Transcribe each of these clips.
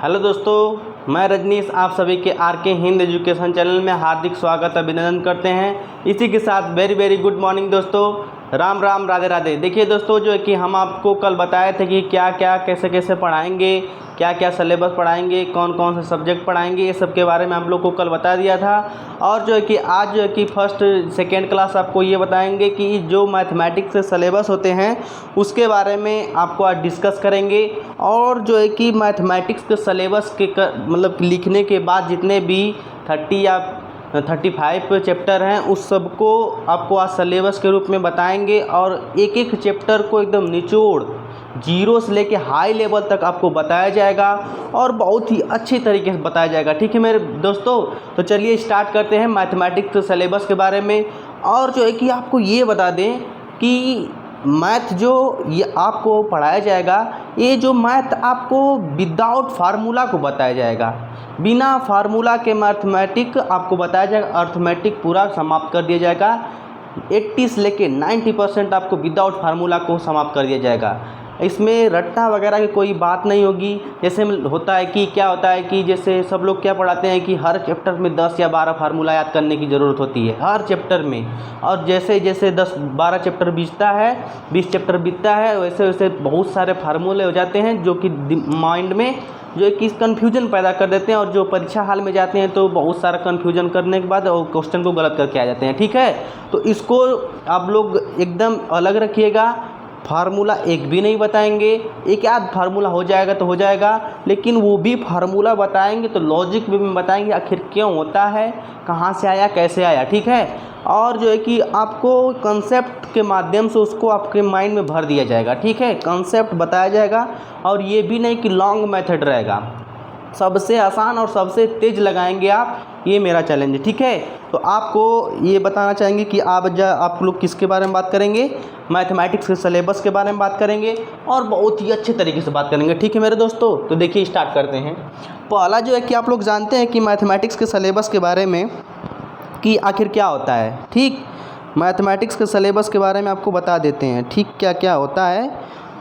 Hello दोस्तों, मैं रजनीश आप सभी के आरके हिंद एजुकेशन चैनल में हार्दिक स्वागत अभिनंदन करते हैं। इसी के साथ वेरी वेरी गुड मॉर्निंग दोस्तों, राम राम राधे राधे। देखिए दोस्तों, जो है कि हम आपको कल बताए थे कि क्या क्या कैसे कैसे पढ़ाएंगे, क्या क्या सिलेबस पढ़ाएंगे, कौन कौन से सब्जेक्ट पढ़ाएंगे, ये सब के बारे में आप लोग को कल बता दिया था। और जो है कि आज जो है कि फर्स्ट सेकेंड क्लास आपको ये बताएंगे कि जो मैथमेटिक्स से सिलेबस होते हैं उसके बारे में आपको आज डिस्कस करेंगे। और जो है कि मैथमेटिक्स के सिलेबस के मतलब लिखने के बाद जितने भी 30 या 35 चैप्टर हैं उस सबको आपको आज सिलेबस के रूप में बताएंगे। और एक एक चैप्टर को एकदम निचोड़ जीरो से लेके हाई लेवल तक आपको बताया जाएगा और बहुत ही अच्छी तरीके से बताया जाएगा। ठीक है मेरे दोस्तों, तो चलिए स्टार्ट करते हैं मैथमेटिक्स के सिलेबस के बारे में। और जो है कि आपको ये बता दें कि मैथ जो ये आपको पढ़ाया जाएगा, ये जो मैथ आपको विदाउट फार्मूला को बताया जाएगा, बिना फार्मूला के मैथमेटिक आपको बताया जाएगा। अर्थमेटिक पूरा समाप्त कर दिया जाएगा। 80 से लेके 90% आपको विदाउट फार्मूला को समाप्त कर दिया जाएगा। इसमें रट्टा वगैरह की कोई बात नहीं होगी। जैसे होता है कि क्या होता है कि जैसे सब लोग क्या पढ़ाते हैं कि हर चैप्टर में 10 या 12 फार्मूला याद करने की ज़रूरत होती है हर चैप्टर में। और जैसे जैसे 10-12 चैप्टर बीतता है, 20 चैप्टर बीतता है, वैसे वैसे बहुत सारे फार्मूले हो जाते हैं जो कि माइंड में जो है कि कन्फ्यूजन पैदा कर देते हैं। और जो परीक्षा हाल में जाते हैं तो बहुत सारा कन्फ्यूजन करने के बाद और क्वेश्चन को गलत करके आ जाते हैं। ठीक है, तो इसको आप लोग एकदम अलग रखिएगा। फार्मूला एक भी नहीं बताएंगे, एक आध फार्मूला हो जाएगा तो हो जाएगा, लेकिन वो भी फार्मूला बताएंगे तो लॉजिक भी बताएंगे, आखिर क्यों होता है, कहाँ से आया, कैसे आया। ठीक है, और जो है कि आपको कंसेप्ट के माध्यम से उसको आपके माइंड में भर दिया जाएगा। ठीक है, कंसेप्ट बताया जाएगा। और ये भी नहीं कि लॉन्ग मेथड रहेगा, सबसे आसान और सबसे तेज़ लगाएंगे आप, ये मेरा चैलेंज है। ठीक है, तो आपको ये बताना चाहेंगे कि आप लोग किसके बारे में बात करेंगे, मैथमेटिक्स के सिलेबस के बारे में बात करेंगे और बहुत ही अच्छे तरीके से बात करेंगे। ठीक है मेरे दोस्तों, तो देखिए स्टार्ट करते हैं। पहला जो है कि आप लोग जानते हैं कि मैथमेटिक्स के सिलेबस के बारे में कि आखिर क्या होता है। ठीक, मैथमेटिक्स के सिलेबस के बारे में आपको बता देते हैं। ठीक, क्या क्या होता है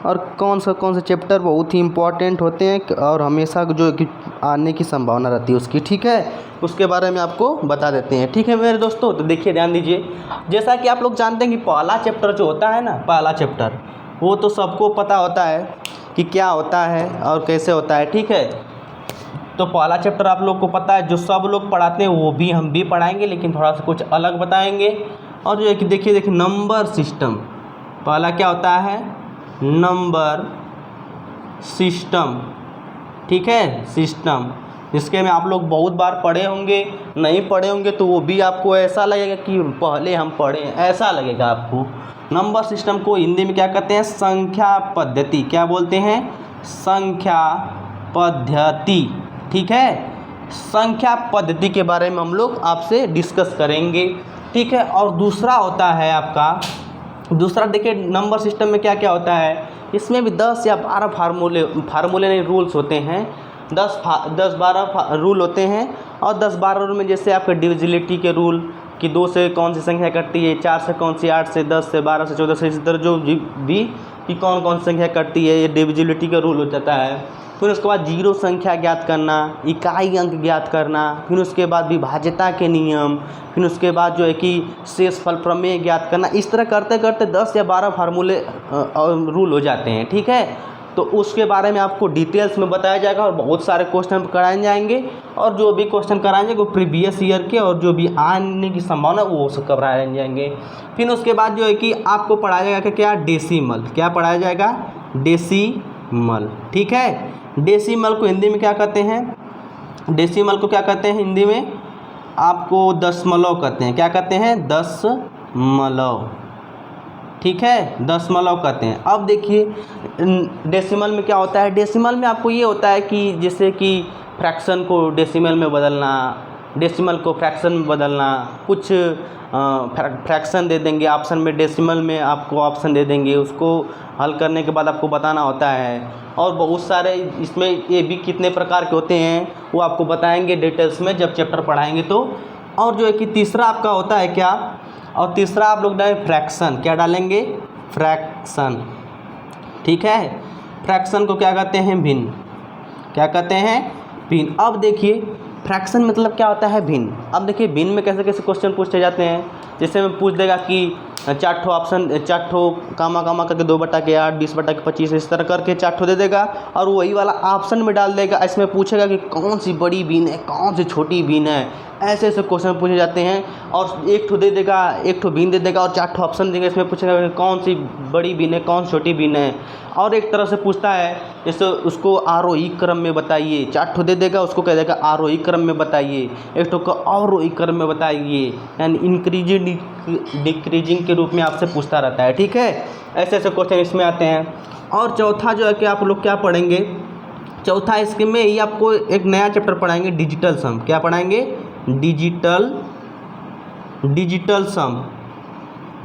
और कौन से चैप्टर बहुत ही इम्पोर्टेंट होते हैं और हमेशा जो कि आने की संभावना रहती है उसकी। ठीक है, उसके बारे में आपको बता देते हैं। ठीक है मेरे दोस्तों, तो देखिए ध्यान दीजिए। जैसा कि आप लोग जानते हैं कि पहला चैप्टर जो होता है ना, पहला चैप्टर वो तो सबको पता होता है कि क्या होता है और कैसे होता है। ठीक है, तो पहला चैप्टर आप लोग को पता है, जो सब लोग पढ़ाते हैं वो भी हम भी पढ़ाएंगे, लेकिन थोड़ा सा कुछ अलग बताएंगे। और जो है कि देखिए नंबर सिस्टम, पहला क्या होता है, नंबर सिस्टम। ठीक है, सिस्टम, जिसके में आप लोग बहुत बार पढ़े होंगे, नहीं पढ़े होंगे तो वो भी आपको ऐसा लगेगा कि पहले हम पढ़े, ऐसा लगेगा आपको। नंबर सिस्टम को हिंदी में क्या कहते हैं, संख्या पद्धति। क्या बोलते हैं, संख्या पद्धति। ठीक है, संख्या पद्धति के बारे में हम लोग आपसे डिस्कस करेंगे। ठीक है, और दूसरा होता है आपका, दूसरा देखिए नंबर सिस्टम में क्या क्या होता है, इसमें भी 10 या 12 फार्मूले नहीं, रूल्स होते हैं। 10-12 रूल होते हैं। और 10-12 रूल में जैसे आपके डिविजिबिलिटी के रूल कि 2 से कौन सी संख्या कटती है, 4 से कौन सी, 8 से, 10 से, 12 से, 14 से, इसी तरह जो भी कि कौन कौन सी संख्या कटती है, ये डिविजिबिलिटी का रूल हो जाता है। फिर उसके बाद जीरो संख्या ज्ञात करना, इकाई अंक ज्ञात करना, फिर उसके बाद विभाज्यता के नियम, फिर उसके बाद जो है कि शेषफल प्रमेय ज्ञात करना। इस तरह करते करते 10 या 12 फार्मूले और रूल हो जाते हैं। ठीक है, तो उसके बारे में आपको डिटेल्स में बताया जाएगा और बहुत सारे क्वेश्चन कराए जाएंगे। और जो भी क्वेश्चन कराए जाएंगे वो प्रीवियस ईयर के और जो भी आने की संभावना वो सब कराए जाएंगे। फिर उसके बाद जो है कि आपको पढ़ाया जाएगा कि क्या, डेसिमल। क्या पढ़ाया जाएगा, डेसिमल। ठीक है, डेसिमल को हिंदी में क्या कहते हैं, डेसिमल को क्या कहते हैं हिंदी में, आपको दशमलव कहते हैं। क्या कहते हैं, दशमलव। ठीक है, दशमलव कहते हैं। अब देखिए डेसिमल में क्या होता है, डेसिमल में आपको ये होता है कि जैसे कि फ्रैक्शन को डेसिमल में बदलना, डेसिमल को फ्रैक्शन में बदलना, कुछ फ्रैक्शन दे देंगे ऑप्शन में, डेसिमल में आपको ऑप्शन दे देंगे, उसको हल करने के बाद आपको बताना होता है। और बहुत सारे इसमें ये भी कितने प्रकार के होते हैं वो आपको बताएंगे डिटेल्स में जब चैप्टर पढ़ाएंगे तो। और जो है कि तीसरा आपका होता है क्या, और तीसरा आप लोग डालें फ्रैक्शन। क्या डालेंगे, फ्रैक्शन। ठीक है, फ्रैक्शन को क्या कहते हैं, भिन्न। क्या कहते हैं, भिन्न। अब देखिए फ्रैक्शन मतलब क्या होता है, भिन्न। अब देखिए भिन्न में कैसे कैसे क्वेश्चन पूछे जाते हैं। जैसे मैं पूछ देगा कि 4 ठो ऑप्शन, 4 ठो कामा कामा करके 2/8, 20/25 इस तरह करके 4 ठो दे देगा और वही वाला ऑप्शन में डाल देगा। इसमें पूछेगा कि कौन सी बड़ी भिन्न है, कौन सी छोटी भिन्न है। ऐसे ऐसे क्वेश्चन पूछे जाते हैं। और 1 ठो दे देगा, 1 ठो भिन्न दे देगा और 4 ठो ऑप्शन देगा। इसमें पूछेगा कि कौन सी बड़ी भिन्न है, कौन सी छोटी भिन्न है। और एक तरह से पूछता है जैसे उसको आरोही क्रम में बताइए, 4 ठो दे देगा, उसको कह देगा आरोही क्रम में बताइए, 1 ठो को अवरोही क्रम में बताइए, यानी इंक्रीजिंग डिक्रीजिंग के रूप में आपसे पूछता रहता है। ठीक है, ऐसे ऐसे क्वेश्चन इसमें आते हैं। और चौथा जो है कि आप लोग क्या पढ़ेंगे, चौथा इसके में ही आपको एक नया चैप्टर पढ़ाएंगे, डिजिटल सम। क्या पढ़ाएंगे, डिजिटल सम।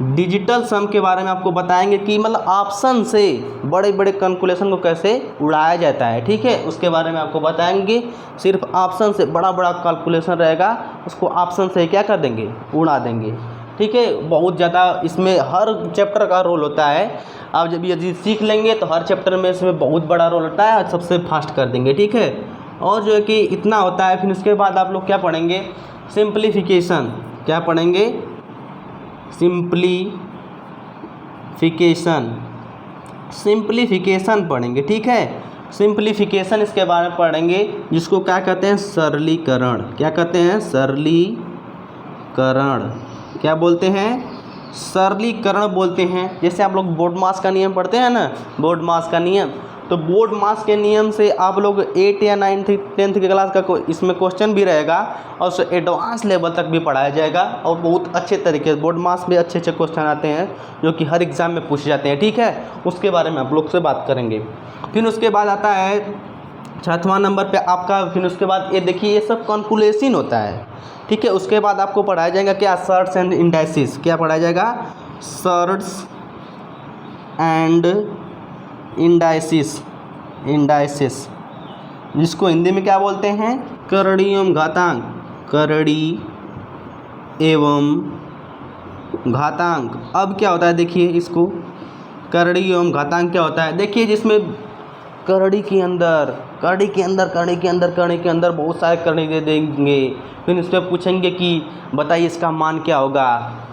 डिजिटल सम के बारे में आपको बताएंगे कि मतलब ऑप्शन से बड़े बड़े कैलकुलेशन को कैसे उड़ाया जाता है। ठीक है, उसके बारे में आपको बताएंगे। सिर्फ ऑप्शन से बड़ा बड़ा कैलकुलेशन रहेगा, उसको ऑप्शन से क्या कर देंगे, उड़ा देंगे। ठीक है, बहुत ज़्यादा इसमें हर चैप्टर का रोल होता है। आप जब यदि सीख लेंगे तो हर चैप्टर में इसमें बहुत बड़ा रोल होता है और सबसे फास्ट कर देंगे। ठीक है, और जो है कि इतना होता है। फिर उसके बाद आप लोग क्या पढ़ेंगे, सिंप्लीफिकेशन। क्या पढ़ेंगे, सिंप्लीफिकेशन पढ़ेंगे। ठीक है, सिंप्लीफिकेशन इसके बारे में पढ़ेंगे, जिसको क्या कहते हैं, सरलीकरण। क्या कहते हैं, सरलीकरण। क्या बोलते हैं, सरलीकरण बोलते हैं। जैसे आप लोग बोर्ड मास का नियम पढ़ते हैं ना, बोर्ड मास का नियम, तो बोर्ड मास के नियम से आप लोग 8 या 9th 10th की क्लास का इसमें क्वेश्चन भी रहेगा और उसे एडवांस लेवल तक भी पढ़ाया जाएगा। और बहुत अच्छे तरीके से बोर्ड मास में अच्छे अच्छे क्वेश्चन आते हैं जो कि हर एग्ज़ाम में पूछे जाते हैं। ठीक है, उसके बारे में आप लोग से बात करेंगे। फिर उसके बाद आता है 6वां नंबर पे आपका। फिर उसके बाद ये देखिए, ये सब कैलकुलेशन होता है। ठीक है, उसके बाद आपको पढ़ाया जाएगा क्या, सर्ट्स एंड इंडाइसिस। क्या पढ़ाया जाएगा, सर्ट्स एंड इंडाइसिस, जिसको हिंदी में क्या बोलते हैं, करड़ी एवं घातांक। करड़ी एवं घातांक। अब क्या होता है देखिए, इसको करड़ी एवं घातांक क्या होता है, देखिए जिसमें करड़ी के अंदर बहुत सारे करड़ी दे देंगे। फिर इस पर पूछेंगे कि बताइए इसका मान क्या होगा।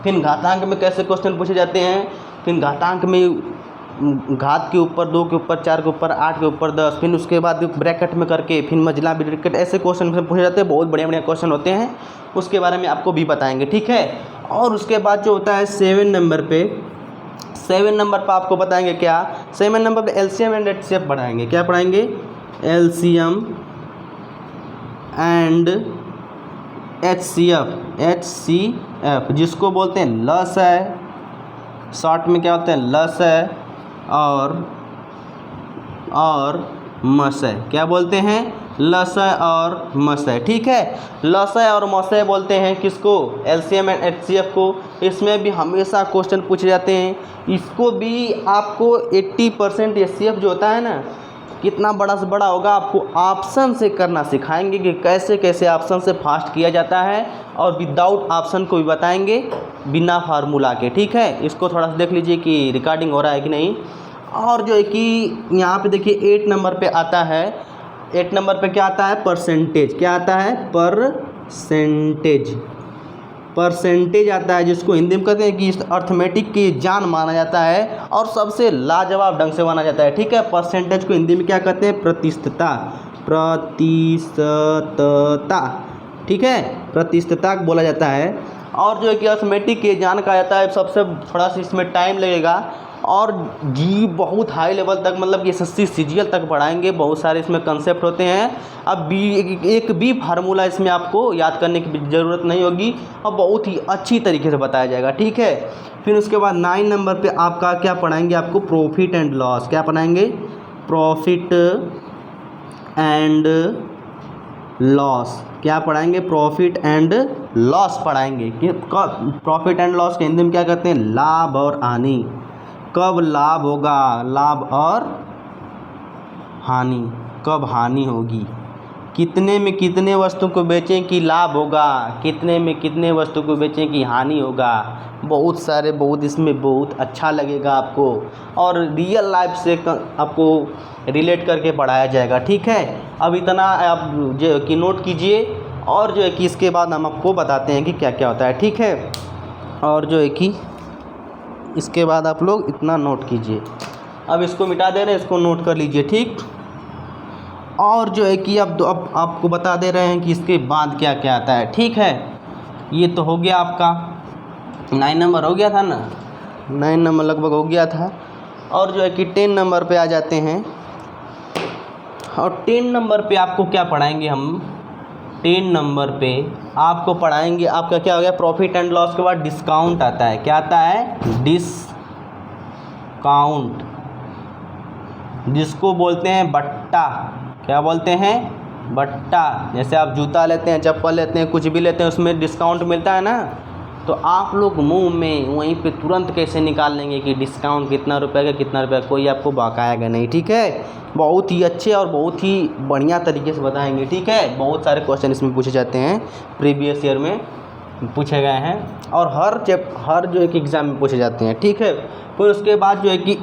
फिर घातांक में कैसे क्वेश्चन पूछे जाते हैं, फिर घातांक में घात के ऊपर, 2 के ऊपर, 4 के ऊपर, 8 के ऊपर 10, फिर उसके बाद ब्रैकेट में करके, फिर मजला ब्रैकेट, ऐसे क्वेश्चन पूछे जाते हैं। बहुत बढ़िया बढ़िया क्वेश्चन होते हैं, उसके बारे में आपको भी बताएंगे। ठीक है, और उसके बाद जो होता है 7 नंबर पे आपको बताएंगे क्या, 7 नंबर पे एलसीएम एंड एचसीएफ पढ़ाएंगे। क्या पढ़ाएंगे, एलसीएम एंड एचसीएफ, जिसको बोलते हैं लस है, शॉर्ट में क्या होता है, लस है और मस है। क्या बोलते हैं, लसय और मसय। ठीक है, लसय और मसय बोलते हैं किसको, एलसीएम एंड एचसीएफ को। इसमें भी हमेशा क्वेश्चन पूछे जाते हैं। इसको भी आपको 80% एचसीएफ जो होता है ना, कितना बड़ा से बड़ा होगा, आपको ऑप्शन से करना सिखाएंगे कि कैसे कैसे ऑप्शन से फास्ट किया जाता है, और विदाउट ऑप्शन को भी बताएंगे, बिना फार्मूला के। ठीक है, इसको थोड़ा सा देख लीजिए कि रिकॉर्डिंग हो रहा है कि नहीं। और जो है कि यहाँ पे देखिए 8 नंबर पे आता है, 8 नंबर पे क्या आता है, परसेंटेज। क्या आता है, परसेंटेज आता है, जिसको हिंदी में कहते हैं कि अर्थमेटिक की जान माना जाता है और सबसे लाजवाब ढंग से माना जाता है। ठीक है, परसेंटेज को हिंदी में क्या कहते हैं, प्रतिशतता। ठीक है, प्रतिशतता बोला जाता है। और जो है कि अर्थमेटिक की जान कहा जाता है, सबसे थोड़ा सा इसमें टाइम लगेगा और जी बहुत हाई लेवल तक, मतलब कि एसएससी सीजीएल तक पढ़ाएंगे। बहुत सारे इसमें कंसेप्ट होते हैं। अब एक भी फार्मूला इसमें आपको याद करने की ज़रूरत नहीं होगी और बहुत ही अच्छी तरीके से बताया जाएगा। ठीक है, फिर उसके बाद 9 नंबर पे आपका क्या पढ़ाएंगे, आपको प्रॉफिट एंड लॉस। क्या पढ़ाएंगे, प्रॉफिट एंड लॉस। क्या पढ़ाएंगे, प्रॉफिट एंड लॉस पढ़ाएंगे। प्रॉफिट एंड लॉस के हिंदी में क्या कहते हैं, लाभ और हानि। कब लाभ होगा, लाभ और हानि, कब हानि होगी, कितने में कितने वस्तु को बेचें कि लाभ होगा, कितने में कितने वस्तु को बेचें कि हानि होगा। बहुत सारे बहुत इसमें बहुत अच्छा लगेगा आपको और रियल लाइफ से आपको रिलेट करके पढ़ाया जाएगा। ठीक है, अब इतना आप जो कि नोट कीजिए और जो है कि इसके बाद हम आपको बताते हैं कि क्या क्या होता है। ठीक है, और जो है कि इसके बाद आप लोग इतना नोट कीजिए। अब इसको मिटा दे रहे हैं, इसको नोट कर लीजिए। ठीक, और जो है कि अब आपको बता दे रहे हैं कि इसके बाद क्या क्या आता है। ठीक है, ये तो हो गया आपका 9 नंबर हो गया था ना, 9 नंबर लगभग हो गया था। और जो है कि 10 नंबर पे आ जाते हैं और 10 नंबर पे आपको क्या पढ़ाएंगे हम। 10 नंबर पे आपको पढ़ाएंगे, आपका क्या हो गया, प्रॉफिट एंड लॉस के बाद डिस्काउंट आता है। क्या आता है, डिस्काउंट, जिसको बोलते हैं बट्टा। क्या बोलते हैं, बट्टा। जैसे आप जूता लेते हैं, चप्पल लेते हैं, कुछ भी लेते हैं, उसमें डिस्काउंट मिलता है ना, तो आप लोग मुंह में वहीं पे तुरंत कैसे निकाल लेंगे कि डिस्काउंट कितना रुपए का, कितना रुपये, कोई आपको बकाएगा नहीं। ठीक है, बहुत ही अच्छे और बहुत ही बढ़िया तरीके से बताएंगे। ठीक है, बहुत सारे क्वेश्चन इसमें पूछे जाते हैं, प्रीवियस ईयर में पूछे गए हैं और हर जो एक एग्ज़ाम में पूछे जाते हैं। ठीक है, फिर उसके बाद जो है कि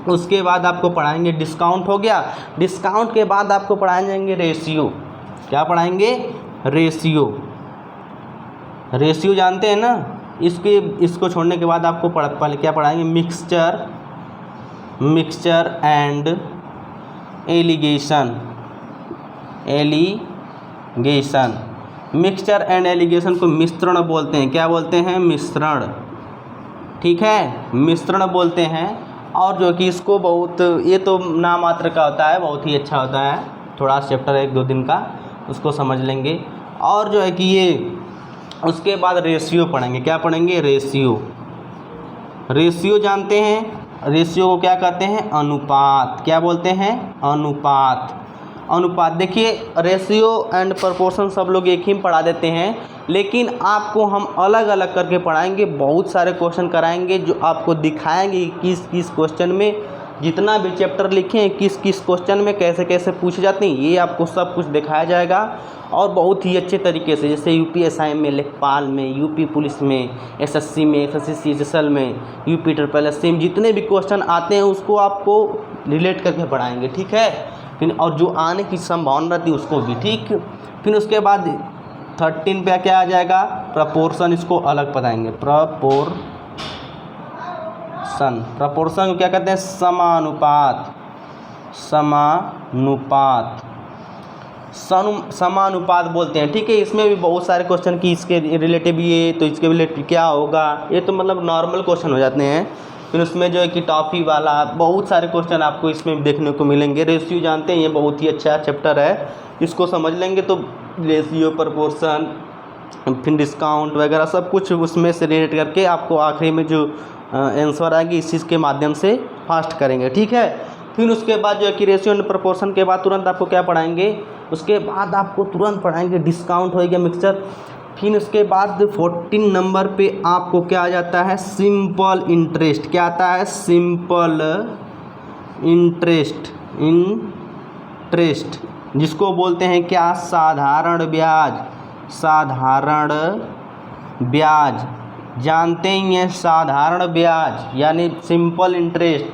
उसके बाद आपको पढ़ाएंगे, डिस्काउंट हो गया। डिस्काउंट के बाद आपको पढ़ाए जाएंगे रेशियो। क्या पढ़ाएंगे, रेशियो। रेशियो जानते हैं ना, इसको छोड़ने के बाद आपको पहले क्या पढ़ाएंगे, mixture and allegation. Mixture and allegation को मिश्रण बोलते हैं। क्या बोलते हैं, मिश्रण। ठीक है, मिश्रण बोलते हैं। और जो कि इसको बहुत, ये तो नाम मात्र का होता है, बहुत ही अच्छा होता है, थोड़ा चैप्टर 1-2 दिन का, उसको समझ लेंगे। और जो है कि ये उसके बाद रेशियो पढ़ेंगे। क्या पढ़ेंगे, रेशियो जानते हैं, रेशियो को क्या कहते हैं, अनुपात। क्या बोलते हैं, अनुपात। देखिए रेशियो एंड प्रोपोर्शन सब लोग एक ही में पढ़ा देते हैं, लेकिन आपको हम अलग अलग करके पढ़ाएंगे। बहुत सारे क्वेश्चन कराएंगे जो आपको दिखाएंगे किस किस क्वेश्चन में, जितना भी चैप्टर लिखे हैं किस किस क्वेश्चन में कैसे कैसे पूछे जाते हैं, ये आपको सब कुछ दिखाया जाएगा और बहुत ही अच्छे तरीके से। जैसे यूपीएसआई में, लेखपाल में, यूपी पुलिस में, एसएससी में, एसएससी CHSL में, यूपी SSSC में जितने भी क्वेश्चन आते हैं उसको आपको रिलेट करके पढ़ाएंगे। ठीक है, फिर और जो आने की संभावना रहती है उसको भी। ठीक, फिर उसके बाद 13 पे क्या आ जाएगा, प्रपोर्शन। इसको अलग बताएंगे, प्रपोर्शन को क्या कहते हैं, समानुपात बोलते हैं। ठीक है, इसमें भी बहुत सारे क्वेश्चन की इसके रिलेटिव, ये तो इसके रिलेटिव क्या होगा, ये तो मतलब नॉर्मल क्वेश्चन हो जाते हैं। फिर उसमें जो है कि टॉपी वाला बहुत सारे क्वेश्चन आपको इसमें देखने को मिलेंगे। रेशियो जानते हैं, ये बहुत ही अच्छा चैप्टर है, इसको समझ लेंगे तो रेशियो, प्रपोर्शन, फिर डिस्काउंट वगैरह सब कुछ उसमें से रिलेट करके आपको आखिरी में जो आंसर आएगी इस चीज़ के माध्यम से फास्ट करेंगे। ठीक है, फिर उसके बाद जो है कि रेशियो एंड प्रोपोर्शन के बाद तुरंत आपको क्या पढ़ाएंगे, उसके बाद आपको तुरंत पढ़ाएंगे डिस्काउंट हो गया, मिक्सचर। फिर उसके बाद 14 नंबर पे आपको क्या आ जाता है, सिंपल इंटरेस्ट। क्या आता है, सिंपल इंटरेस्ट, जिसको बोलते हैं क्या, साधारण ब्याज। जानते ही हैं, साधारण ब्याज यानी सिंपल इंटरेस्ट,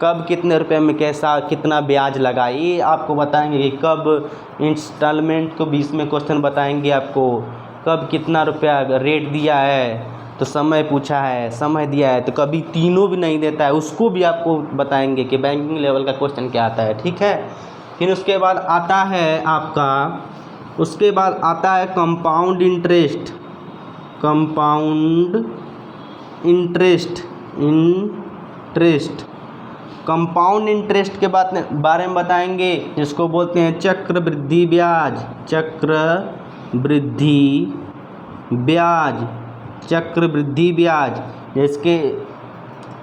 कब कितने रुपए में कैसा कितना ब्याज लगा, ये आपको बताएंगे कि कब इंस्टॉलमेंट को 20 में क्वेश्चन बताएंगे आपको, कब कितना रुपया रेट दिया है तो समय पूछा है, समय दिया है तो कभी तीनों भी नहीं देता है, उसको भी आपको बताएंगे कि बैंकिंग लेवल का क्वेश्चन क्या आता है। ठीक है, फिर उसके बाद आता है आपका, उसके बाद आता है कंपाउंड इंटरेस्ट। कंपाउंड इंटरेस्ट के बारे में बताएंगे, जिसको बोलते हैं चक्रवृद्धि ब्याज। जिसके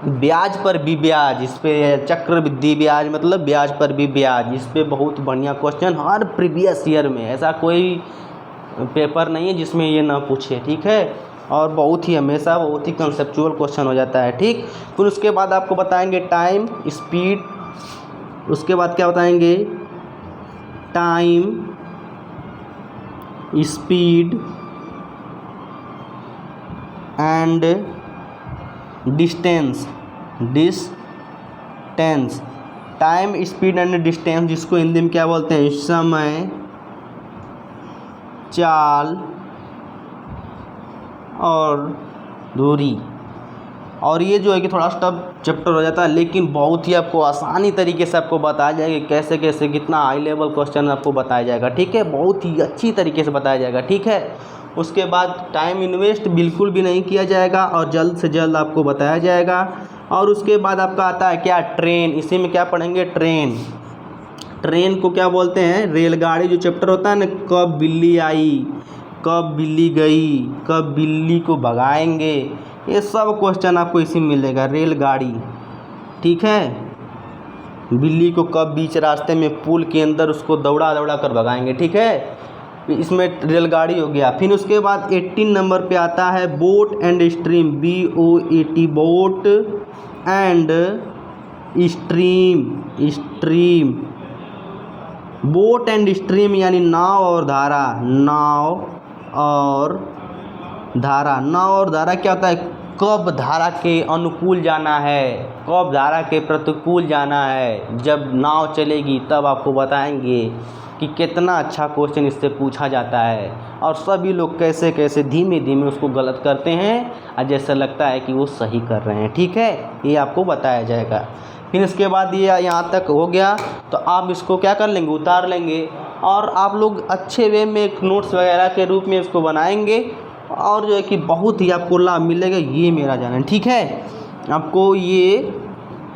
ब्याज पर भी ब्याज, इस पे चक्रवृद्धि ब्याज मतलब ब्याज पर भी ब्याज। इस पे बहुत बढ़िया क्वेश्चन हर प्रीवियस ईयर में, ऐसा कोई पेपर नहीं है जिसमें ये ना पूछे। ठीक है, और बहुत ही हमेशा बहुत ही कंसेप्चुअल क्वेश्चन हो जाता है। ठीक, फिर उसके बाद आपको बताएंगे टाइम, स्पीड। उसके बाद क्या बताएंगे, time, speed and distance. Time, speed and distance, जिसको हिंदी में क्या बोलते हैं? समय, चाल और दूरी। और ये जो है कि थोड़ा टफ चैप्टर हो जाता है, लेकिन बहुत ही आपको आसानी तरीके से आपको बताया जाएगा कैसे कैसे, कितना हाई लेवल क्वेश्चन आपको बताया जाएगा, ठीक है। बहुत ही अच्छी तरीके से बताया जाएगा, ठीक है। उसके बाद टाइम इन्वेस्ट बिल्कुल भी नहीं किया जाएगा और जल्द से जल्द आपको बताया जाएगा। और उसके बाद आपका आता है क्या? ट्रेन। इसी में क्या पढ़ेंगे? ट्रेन को क्या बोलते हैं? रेलगाड़ी। जो चैप्टर होता है ना, कब बिल्ली आई, कब बिल्ली गई, कब बिल्ली को भगाएंगे, ये सब क्वेश्चन आपको इसी में मिलेगा। रेलगाड़ी, ठीक है। बिल्ली को कब बीच रास्ते में पुल के अंदर उसको दौड़ा दौड़ा कर भगाएंगे, ठीक है। इसमें रेलगाड़ी हो गया। फिर उसके बाद 18 नंबर पे आता है boat and stream. BOAT, boat and stream. Boat and stream यानी नाव और धारा। नाव और धारा क्या होता है? कब धारा के अनुकूल जाना है, कब धारा के प्रतिकूल जाना है। जब नाव चलेगी तब आपको बताएंगे कि कितना अच्छा क्वेश्चन इससे पूछा जाता है और सभी लोग कैसे कैसे धीमे धीमे उसको गलत करते हैं और जैसा लगता है कि वो सही कर रहे हैं, ठीक है। ये आपको बताया जाएगा। फिर इसके बाद ये यहाँ तक हो गया तो आप इसको क्या कर लेंगे? उतार लेंगे और आप लोग अच्छे वे में एक नोट्स वगैरह के रूप में इसको बनाएंगे और जो है कि बहुत ही आपको लाभ मिलेगा, ये मेरा जानना, ठीक है। आपको ये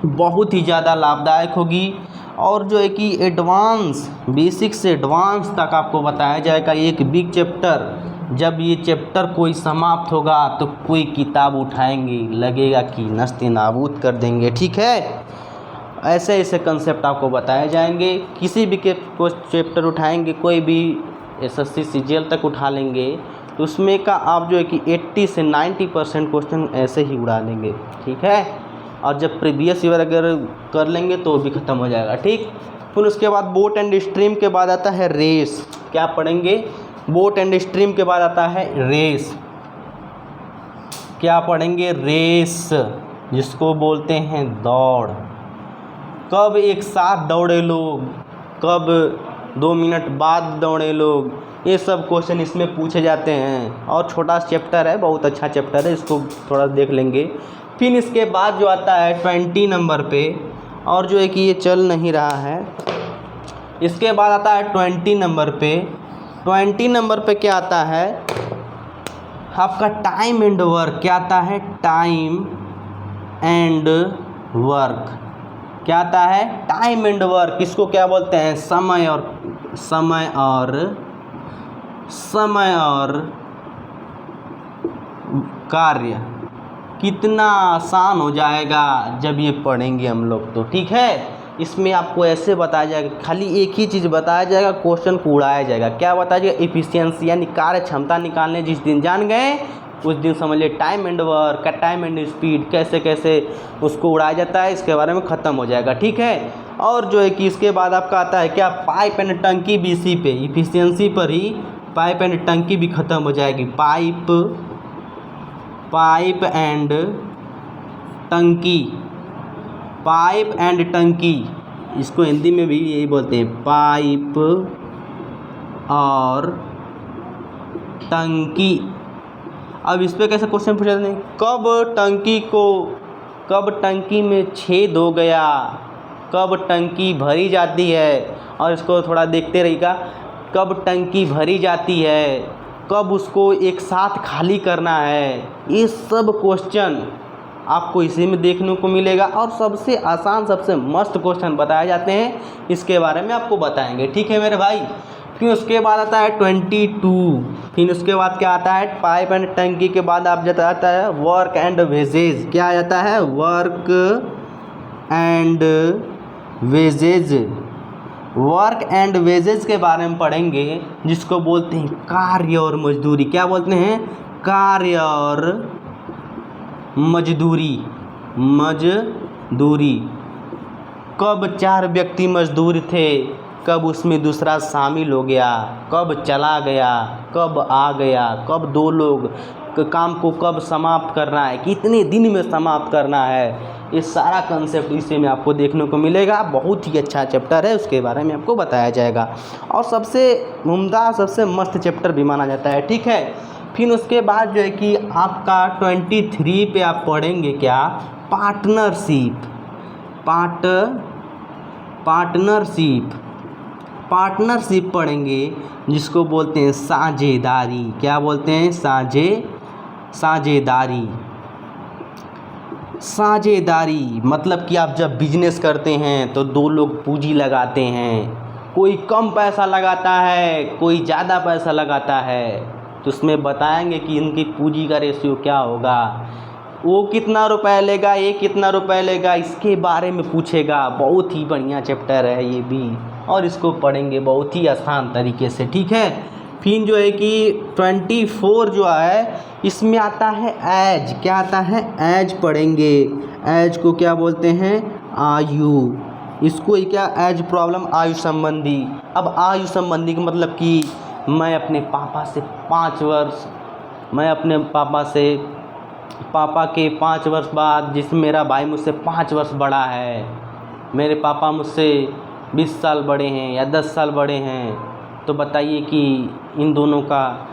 बहुत ही ज़्यादा लाभदायक होगी और जो है कि एडवांस, बेसिक से एडवांस तक आपको बताया जाएगा एक बिग चैप्टर। जब ये चैप्टर कोई समाप्त होगा तो कोई किताब उठाएंगे, लगेगा कि नस्ते नाबूद कर देंगे, ठीक है। ऐसे ऐसे कंसेप्ट आपको बताए जाएंगे। किसी भी के चैप्टर उठाएंगे, कोई भी SSC CGL तक उठा लेंगे तो उसमें का आप जो है कि 80 से 90% क्वेश्चन ऐसे ही उड़ा देंगे, ठीक है। और जब प्रीवियस ईयर अगर कर लेंगे तो भी ख़त्म हो जाएगा, ठीक। फिर उसके बाद बोट एंड स्ट्रीम के बाद आता है रेस। क्या पढ़ेंगे? बोट एंड स्ट्रीम के बाद आता है रेस। क्या पढ़ेंगे? रेस, जिसको बोलते हैं दौड़। कब एक साथ दौड़े लोग, कब 2 मिनट बाद दौड़े लोग, ये सब क्वेश्चन इसमें पूछे जाते हैं। और छोटा चैप्टर है, बहुत अच्छा चैप्टर है, इसको थोड़ा देख लेंगे। फिर इसके बाद जो आता है 20 नंबर पे, और जो है कि ये चल नहीं रहा है। इसके बाद आता है 20 नंबर पे। 20 नंबर पे क्या आता है? आपका टाइम एंड वर्क। क्या आता है? Time and work. क्या आता है? Time and work. इसको क्या बोलते हैं? समय और कार्य। कितना आसान हो जाएगा जब ये पढ़ेंगे हम लोग तो, ठीक है। इसमें आपको ऐसे बताया जाएगा, खाली एक ही चीज़ बताया जाएगा, क्वेश्चन को उड़ाया जाएगा। क्या बताया जाएगा? एफिशिएंसी यानी कार्य क्षमता निकालने। जिस दिन जान गए उस दिन समझ लिए time and work, time and speed कैसे कैसे उसको उड़ाया जाता है, इसके बारे में ख़त्म हो जाएगा, ठीक है। और जो है कि इसके बाद आपका आता है क्या? पाइप एंड टंकी। BC पे, एफिशिएंसी पर ही पाइप एंड टंकी भी ख़त्म हो जाएगी। पाइप एंड टंकी, इसको हिंदी में भी यही बोलते हैं, पाइप और टंकी। अब इस पर कैसे क्वेश्चन पूछा जाता है? कब टंकी में छेद हो गया, कब टंकी भरी जाती है। और इसको थोड़ा देखते रहिएगा, कब टंकी भरी जाती है, कब उसको एक साथ खाली करना है। ये सब क्वेश्चन आपको इसी में देखने को मिलेगा और सबसे आसान, सबसे मस्त क्वेश्चन बताए जाते हैं, इसके बारे में आपको बताएंगे, ठीक है मेरे भाई। फिर उसके बाद आता है 22। फिर उसके बाद क्या आता है? पाइप एंड टंकी के बाद आप जाता है वर्क एंड वेजेज। क्या आ जाता है? Work and wages. Work and wages के बारे में पढ़ेंगे, जिसको बोलते हैं कार्य और मजदूरी। क्या बोलते हैं? कार्य और मजदूरी। कब 4 व्यक्ति मजदूर थे, कब उसमें दूसरा शामिल हो गया, कब चला गया, कब आ गया, कब दो लोग काम को कब समाप्त करना है, कितने दिन में समाप्त करना है, ये सारा कंसेप्ट इसी में आपको देखने को मिलेगा। बहुत ही अच्छा चैप्टर है, उसके बारे में आपको बताया जाएगा और सबसे उम्दा सबसे मस्त चैप्टर भी माना जाता है। ठीक है, फिर उसके बाद जो है कि आपका 23 पे आप पढ़ेंगे क्या, पार्टनरशिप। पार्टनरशिप पढ़ेंगे, जिसको बोलते हैं साझेदारी। क्या बोलते हैं, साझेदारी मतलब कि आप जब बिजनेस करते हैं तो दो लोग पूंजी लगाते हैं, कोई कम पैसा लगाता है, कोई ज़्यादा पैसा लगाता है, तो उसमें बताएंगे कि इनकी पूंजी का रेशियो क्या होगा, वो कितना रुपए लेगा, ये कितना रुपए लेगा, इसके बारे में पूछेगा। बहुत ही बढ़िया चैप्टर है ये भी, और इसको पढ़ेंगे बहुत ही आसान तरीके से। ठीक है, फिर जो है कि 24 जो है इसमें आता है एज। क्या आता है, एज पढ़ेंगे। एज को क्या बोलते हैं, आयु। इसको क्या, एज प्रॉब्लम, आयु संबंधी। अब आयु संबंधी का मतलब कि मैं अपने पापा के 5 वर्ष बाद, जिसमें मेरा भाई मुझसे 5 वर्ष बड़ा है, मेरे पापा मुझसे 20 साल बड़े हैं या 10 साल बड़े हैं, तो बताइए कि इन दोनों का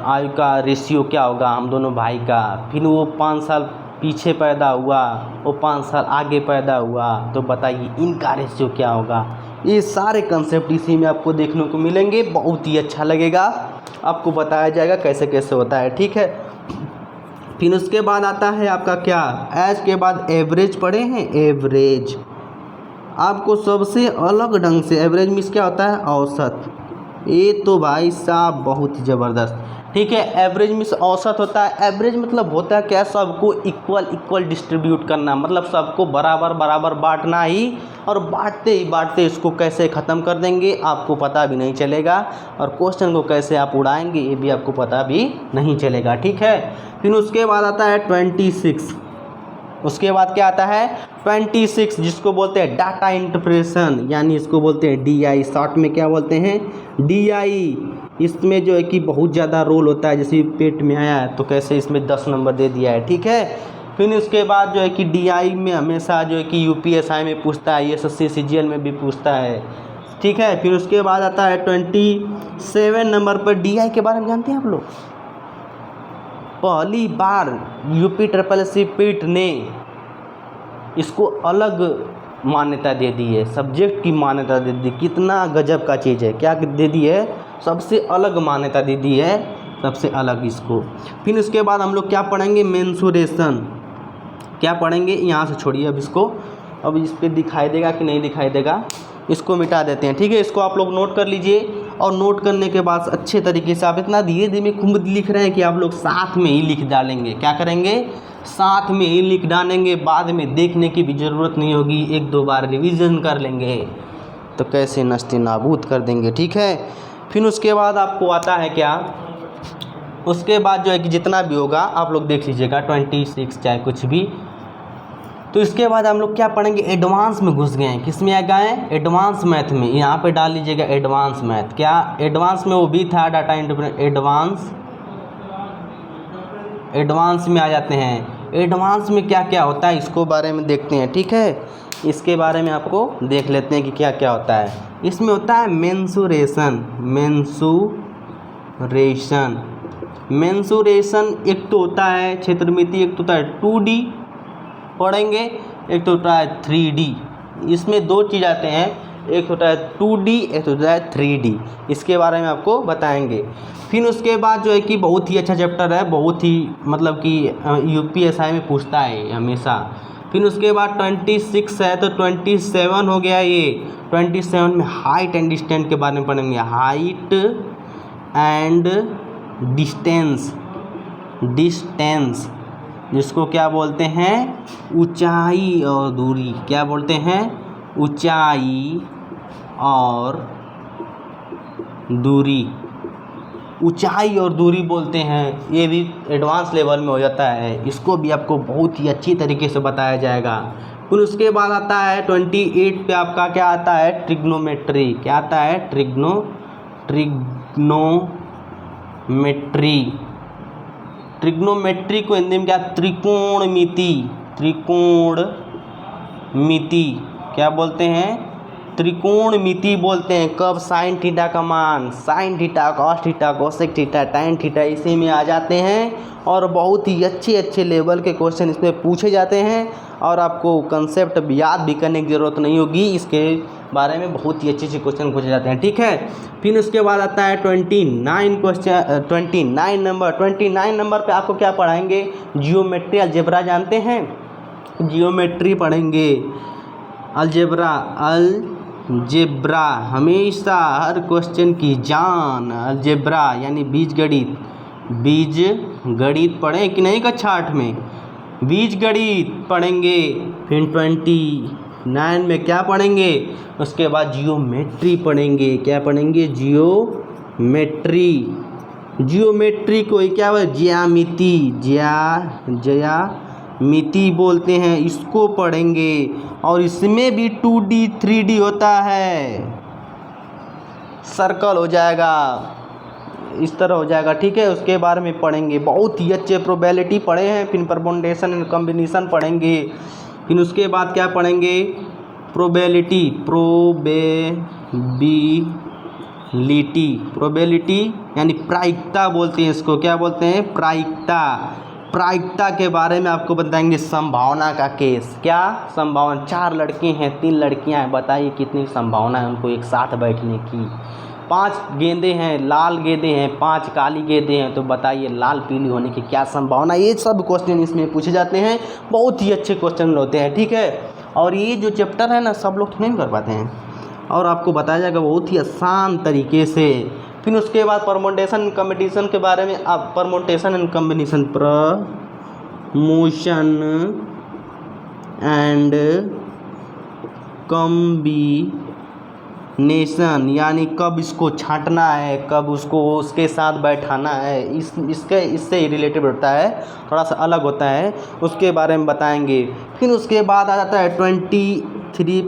आयु का रेशियो क्या होगा, हम दोनों भाई का। फिर वो 5 साल पीछे पैदा हुआ, वो 5 साल आगे पैदा हुआ, तो बताइए इनका रेशियो क्या होगा। ये सारे कंसेप्ट इसी में आपको देखने को मिलेंगे, बहुत ही अच्छा लगेगा, आपको बताया जाएगा कैसे कैसे होता है। ठीक है, फिर उसके बाद आता है आपका क्या, एज के बाद एवरेज पढ़े हैं। एवरेज आपको सबसे अलग ढंग से, एवरेज मीन्स क्या होता है, औसत। ये तो भाई साहब बहुत ही ज़बरदस्त। ठीक है, एवरेज मीन्स औसत होता है। एवरेज मतलब होता है क्या, सबको इक्वल डिस्ट्रीब्यूट करना, मतलब सबको बराबर बांटना ही, और बांटते इसको कैसे ख़त्म कर देंगे आपको पता भी नहीं चलेगा, और क्वेश्चन को कैसे आप उड़ाएंगे ये भी आपको पता भी नहीं चलेगा। ठीक है, फिर उसके बाद आता है 26। उसके बाद क्या आता है 26, जिसको बोलते हैं डाटा इंटरप्रेशन, यानी इसको बोलते हैं DI, शॉर्ट में क्या बोलते हैं, DI। इसमें जो है कि बहुत ज़्यादा रोल होता है, जैसे पेट में आया है तो कैसे इसमें 10 नंबर दे दिया है। ठीक है, फिर उसके बाद जो है कि DI में हमेशा जो है कि UPSI में पूछता है, SSC CGL में भी पूछता है। ठीक है, फिर उसके बाद आता है 27 नंबर पर DI के बारे में जानते हैं आप लोग। पहली बार UPSSC पीठ ने इसको अलग मान्यता दे दी है, सब्जेक्ट की मान्यता दे दी। कितना गजब का चीज़ है, क्या दे दी है, सबसे अलग मान्यता दे दी है, सबसे अलग इसको। फिर उसके बाद हम लोग क्या पढ़ेंगे, मेंसुरेशन। क्या पढ़ेंगे, यहाँ से छोड़िए अब इसको, अब इस पर दिखाई देगा कि नहीं दिखाई देगा, इसको मिटा देते हैं। ठीक है, इसको आप लोग नोट कर लीजिए, और नोट करने के बाद अच्छे तरीके से आप इतना धीरे धीरे खुद लिख रहे हैं कि आप लोग साथ में ही लिख डालेंगे। क्या करेंगे, साथ में ही लिख डालेंगे, बाद में देखने की भी ज़रूरत नहीं होगी, 1-2 बार रिवीजन कर लेंगे तो कैसे नस्ते नाबूद कर देंगे। ठीक है, फिर उसके बाद आपको आता है क्या, उसके बाद जो है कि जितना भी होगा आप लोग देख लीजिएगा, 26 चाहे कुछ भी। तो इसके बाद हम लोग क्या पढ़ेंगे, एडवांस में घुस गए हैं। किस में आ गए, एडवांस मैथ में। यहाँ पे डाल लीजिएगा एडवांस मैथ। क्या एडवांस में वो भी था, डाटा इंटरप्रेशन, एडवांस में आ जाते हैं। एडवांस में क्या क्या होता है इसको बारे में देखते हैं। ठीक है, इसके बारे में आपको देख लेते हैं कि क्या क्या होता है। इसमें होता है मेंसुरेशन एक तो होता है क्षेत्रमिति, एक तो होता है 2D पढ़ेंगे, एक तो होता है 3D। इसमें 2 चीज़ आते हैं, एक होता है 2D, एक होता है 3D। इसके बारे में आपको बताएंगे। फिर उसके बाद जो है कि बहुत ही अच्छा चैप्टर है, बहुत ही मतलब कि UPSI में पूछता है हमेशा। फिर उसके बाद 26 है, तो 27 हो गया ये। 27 में हाइट एंड डिस्टेंस के बारे में पढ़ेंगे। हाइट एंड डिस्टेंस जिसको क्या बोलते हैं, ऊंचाई और दूरी। क्या बोलते हैं, ऊंचाई और दूरी। ऊंचाई और दूरी बोलते हैं, ये भी एडवांस लेवल में हो जाता है। इसको भी आपको बहुत ही अच्छी तरीके से बताया जाएगा। फिर उसके बाद आता है 28 पे आपका क्या आता है, ट्रिग्नोमेट्री। क्या आता है, ट्रिग्नोमेट्री। ट्रिग्नोमेट्री को हिंदी में क्या, त्रिकोणमिति। त्रिकोणमिति क्या बोलते हैं, त्रिकोणमिति बोलते हैं। कब, साइन थीटा का मान, sine theta, cos theta, cosec theta, tan theta इसी में आ जाते हैं। और बहुत ही अच्छे लेवल के क्वेश्चन इसमें पूछे जाते हैं और आपको कंसेप्ट याद भी करने की ज़रूरत नहीं होगी, इसके बारे में बहुत ही अच्छे क्वेश्चन पूछे जाते हैं, ठीक है। फिर उसके बाद आता है 29 क्वेश्चन, 29 नंबर पे आपको क्या पढ़ाएंगे, जियोमेट्री अलजेब्रा जानते हैं, जियोमेट्री पढ़ेंगे, अलजेब्रा हमेशा हर क्वेश्चन की जान। अलजेब्रा यानी बीजगणित, बीजगणित पढ़े कि नहीं कक्षा 8 में, बीजगणित पढ़ेंगे। फिर 29 में क्या पढ़ेंगे, उसके बाद जियोमेट्री पढ़ेंगे। क्या पढ़ेंगे, जियोमेट्री। जियोमेट्री को क्या है, ज्यामिति, ज्यामिति बोलते हैं, इसको पढ़ेंगे। और इसमें भी 2D 3D होता है, सर्कल हो जाएगा, इस तरह हो जाएगा, ठीक है। उसके बारे में पढ़ेंगे, बहुत ही अच्छे प्रोबेबिलिटी पढ़े हैं। फिर परमुटेशन एंड कॉम्बिनेशन पढ़ेंगे। फिर उसके बाद क्या पढ़ेंगे, प्रोबेबिलिटी यानी प्रायिकता बोलते हैं इसको। क्या बोलते हैं, प्रायिकता। प्रायिकता के बारे में आपको बताएंगे। संभावना का केस, क्या संभावना, 4 लड़के हैं 3 लड़कियां हैं, बताइए कितनी संभावना है उनको एक साथ बैठने की। 5 गेंदें हैं, लाल गेंदें हैं, 5 काली गेंदें हैं, तो बताइए लाल पीली होने की क्या संभावना। ये सब क्वेश्चन इसमें पूछे जाते हैं, बहुत ही अच्छे क्वेश्चन होते हैं, ठीक है। और ये जो चैप्टर है ना, सब लोग नहीं कर पाते हैं और आपको बताया जाएगा बहुत ही आसान तरीके से। फिर उसके बाद परमुटेशन कॉम्बिनेशन के बारे में, आप permutation and combination, promotion and combination यानी कब इसको छांटना है, कब उसको उसके साथ बैठाना है, इससे ही रिलेटेड होता है, थोड़ा सा अलग होता है, उसके बारे में बताएंगे। फिर उसके बाद आ जाता है 33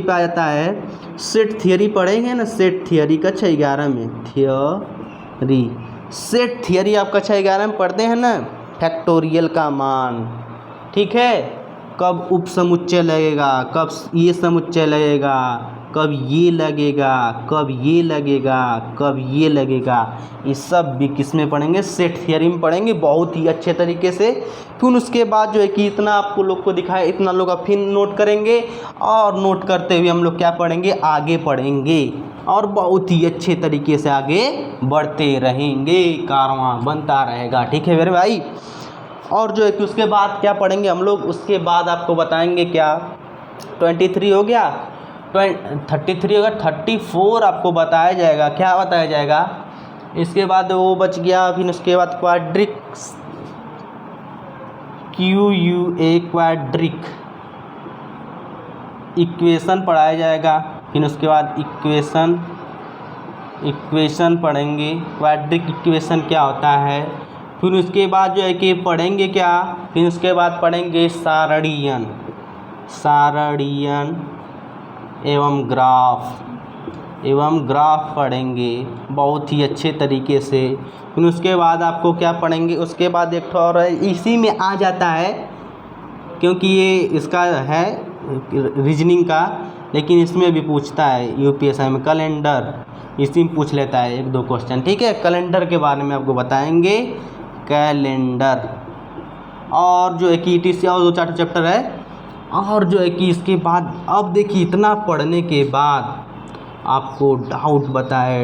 पे आ जाता है सेट थियरी पढ़ेंगे ना, सेट थियरी कक्षा 11 में, थियरी, सेट थियरी आप कक्षा 11 में पढ़ते हैं ना, फैक्टोरियल का मान, ठीक है। कब उपसमुच्चय लगेगा, कब ये समुच्चय लगेगा, कब ये लगेगा, कब ये लगेगा, कब ये लगेगा, ये सब भी किस में पढ़ेंगे, सेट थियरी में पढ़ेंगे बहुत ही अच्छे तरीके से। फिर उसके बाद जो है कि इतना आपको लोग को दिखाया, इतना लोग आप फिर नोट करेंगे और नोट करते हुए हम लोग क्या पढ़ेंगे, आगे पढ़ेंगे और बहुत ही अच्छे तरीके से आगे बढ़ते रहेंगे, कारवां बनता रहेगा, ठीक है मेरे भाई। और जो है कि उसके बाद क्या पढ़ेंगे हम लोग, उसके बाद आपको बताएंगे क्या, 23 हो गया, 33 होगा, 34 आपको बताया जाएगा। क्या बताया जाएगा, इसके बाद वो बच गया। फिर उसके बाद क्वाड्रिक्स, QUA क्वाड्रिक इक्वेशन पढ़ाया जाएगा। फिर उसके बाद इक्वेशन पढ़ेंगे, क्वाड्रिक इक्वेशन क्या होता है। फिर उसके बाद जो है कि पढ़ेंगे क्या, फिर उसके बाद पढ़ेंगे सारणियन एवं ग्राफ पढ़ेंगे बहुत ही अच्छे तरीके से। फिर उसके बाद आपको क्या पढ़ेंगे, उसके बाद एक और इसी में आ जाता है, क्योंकि ये इसका है रीजनिंग का, लेकिन इसमें भी पूछता है UPSI में, कैलेंडर, इसी में पूछ लेता है 1-2 क्वेश्चन, ठीक है। कैलेंडर के बारे में आपको बताएंगे, कैलेंडर। और जो है कि ETC और 2-4 चैप्टर है। और जो है कि इसके बाद अब देखिए, इतना पढ़ने के बाद आपको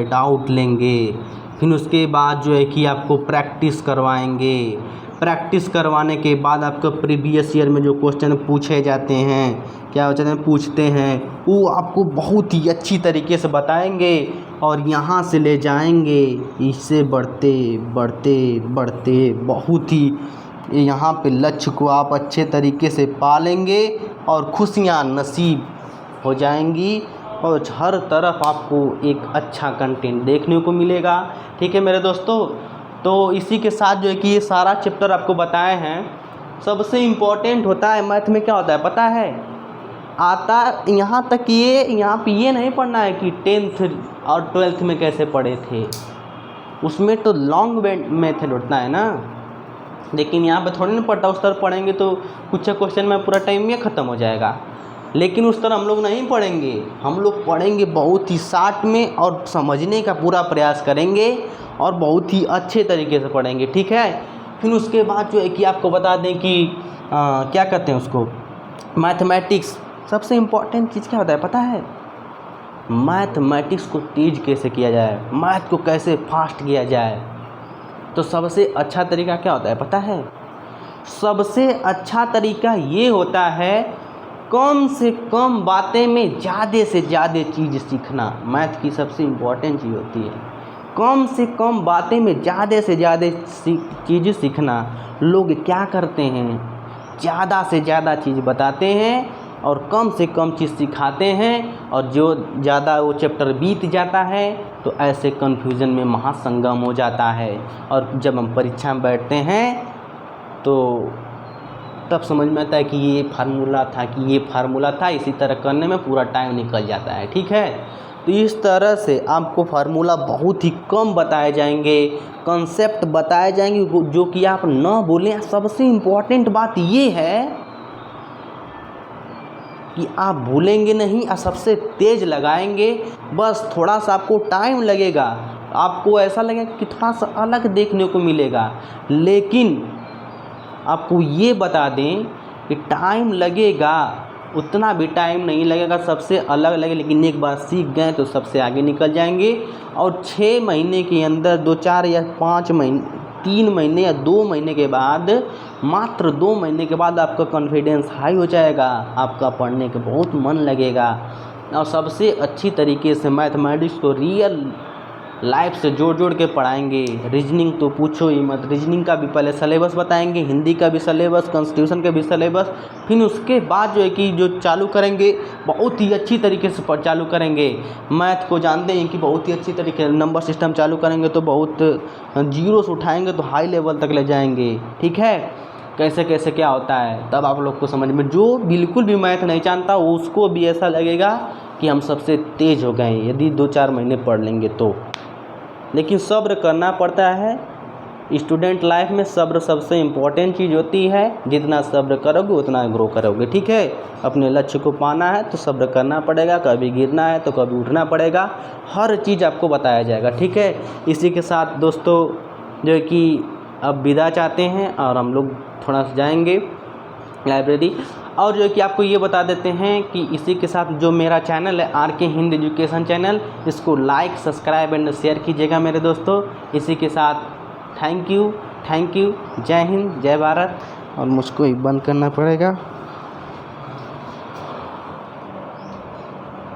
डाउट लेंगे। फिर उसके बाद जो है कि आपको प्रैक्टिस करवाएंगे। प्रैक्टिस करवाने के बाद आपको प्रीवियस ईयर में जो क्वेश्चन पूछे जाते हैं, क्या होते हैं, पूछते हैं, वो आपको बहुत ही अच्छी तरीके से बताएंगे और यहाँ से ले जाएंगे, इससे बढ़ते बहुत ही यहाँ पे लक्ष्य को आप अच्छे तरीके से पालेंगे और खुशियाँ नसीब हो जाएंगी और हर तरफ आपको एक अच्छा कंटेंट देखने को मिलेगा, ठीक है मेरे दोस्तों। तो इसी के साथ जो है कि ये सारा चैप्टर आपको बताए हैं, सबसे इम्पोर्टेंट होता है मैथ में, क्या होता है पता है? आता यहाँ तक यहाँ पे ये नहीं पढ़ना है कि 10th और 12th में कैसे पढ़े थे, उसमें तो लॉन्ग मेथड होता है ना। लेकिन यहाँ पे थोड़ी ना पढ़ता, उस तरह पढ़ेंगे तो कुछ क्वेश्चन में पूरा टाइम में ख़त्म हो जाएगा। लेकिन उस तरह हम लोग नहीं पढ़ेंगे, हम लोग पढ़ेंगे बहुत ही शार्ट में और समझने का पूरा प्रयास करेंगे और बहुत ही अच्छे तरीके से पढ़ेंगे, ठीक है। फिर उसके बाद जो है कि आपको बता दें कि क्या कहते हैं उसको, मैथमेटिक्स सबसे इम्पोर्टेंट चीज़ क्या होता है पता है? मैथमेटिक्स को तेज कैसे किया जाए, मैथ को कैसे फास्ट किया जाए। तो सबसे अच्छा तरीका क्या होता है पता है? सबसे अच्छा तरीका ये होता है कम से कम बातें में ज़्यादा से ज़्यादा चीज़ सीखना। मैथ की सबसे इम्पोर्टेंट चीज़ होती है कम से कम बातें में ज़्यादा से ज़्यादा चीज़ सीखना। लोग क्या करते हैं, ज़्यादा से ज़्यादा चीज़ बताते हैं और कम से कम चीज़ सिखाते हैं, और जो ज़्यादा वो चैप्टर बीत जाता है तो ऐसे कन्फ्यूज़न में महासंगम हो जाता है। और जब हम परीक्षा में बैठते हैं तो तब समझ में आता है कि ये फार्मूला था, कि ये फार्मूला था, इसी तरह करने में पूरा टाइम निकल जाता है, ठीक है। तो इस तरह से आपको फार्मूला बहुत ही कम बताए जाएंगे, कॉन्सेप्ट बताए जाएंगे जो कि आप ना भूलें। सबसे इम्पोर्टेंट बात ये है कि आप भूलेंगे नहीं और सबसे तेज़ लगाएंगे। बस थोड़ा सा आपको टाइम लगेगा, आपको ऐसा लगेगा कि थोड़ा सा अलग देखने को मिलेगा, लेकिन आपको ये बता दें कि टाइम लगेगा, उतना भी टाइम नहीं लगेगा, सबसे अलग लगेगा। लेकिन एक बार सीख गए तो सबसे आगे निकल जाएंगे। और 6 महीने के अंदर 2 4 या 5 महीने, 3 महीने या 2 महीने के बाद, मात्र 2 महीने के बाद आपका कॉन्फिडेंस हाई हो जाएगा, आपका पढ़ने के बहुत मन लगेगा। और सबसे अच्छी तरीके से मैथमेटिक्स को रियल लाइफ से जोड़ के पढ़ाएंगे। रीजनिंग तो पूछो ही मत, रीजनिंग का भी पहले सिलेबस बताएंगे, हिंदी का भी सिलेबस, कॉन्स्टिट्यूशन का भी सिलेबस। फिर उसके बाद जो है कि जो चालू करेंगे बहुत ही अच्छी तरीके से चालू करेंगे। मैथ को जानते हैं कि बहुत ही अच्छी तरीके नंबर सिस्टम चालू करेंगे तो बहुत जीरो से उठाएंगे तो हाई लेवल तक ले जाएंगे, ठीक है। कैसे कैसे क्या होता है तब आप लोग को समझ में। जो बिल्कुल भी मैथ नहीं जानता उसको भी ऐसा लगेगा कि हम सबसे तेज़ हो गए यदि 2 4 महीने पढ़ लेंगे तो। लेकिन सब्र करना पड़ता है। स्टूडेंट लाइफ में सब्र सबसे इम्पोर्टेंट चीज़ होती है। जितना सब्र करोगे उतना ग्रो करोगे, ठीक है। अपने लक्ष्य को पाना है तो सब्र करना पड़ेगा, कभी गिरना है तो कभी उठना पड़ेगा, हर चीज़ आपको बताया जाएगा, ठीक है। इसी के साथ दोस्तों जो है कि अब विदा चाहते हैं और हम लोग थोड़ा सा जाएंगे लाइब्रेरी। और जो है कि आपको ये बता देते हैं कि इसी के साथ जो मेरा चैनल है आरके हिंद एजुकेशन चैनल, इसको लाइक, सब्सक्राइब एंड शेयर कीजिएगा मेरे दोस्तों। इसी के साथ थैंक यू, जय हिंद, जय भारत। और मुझको ही बंद करना पड़ेगा।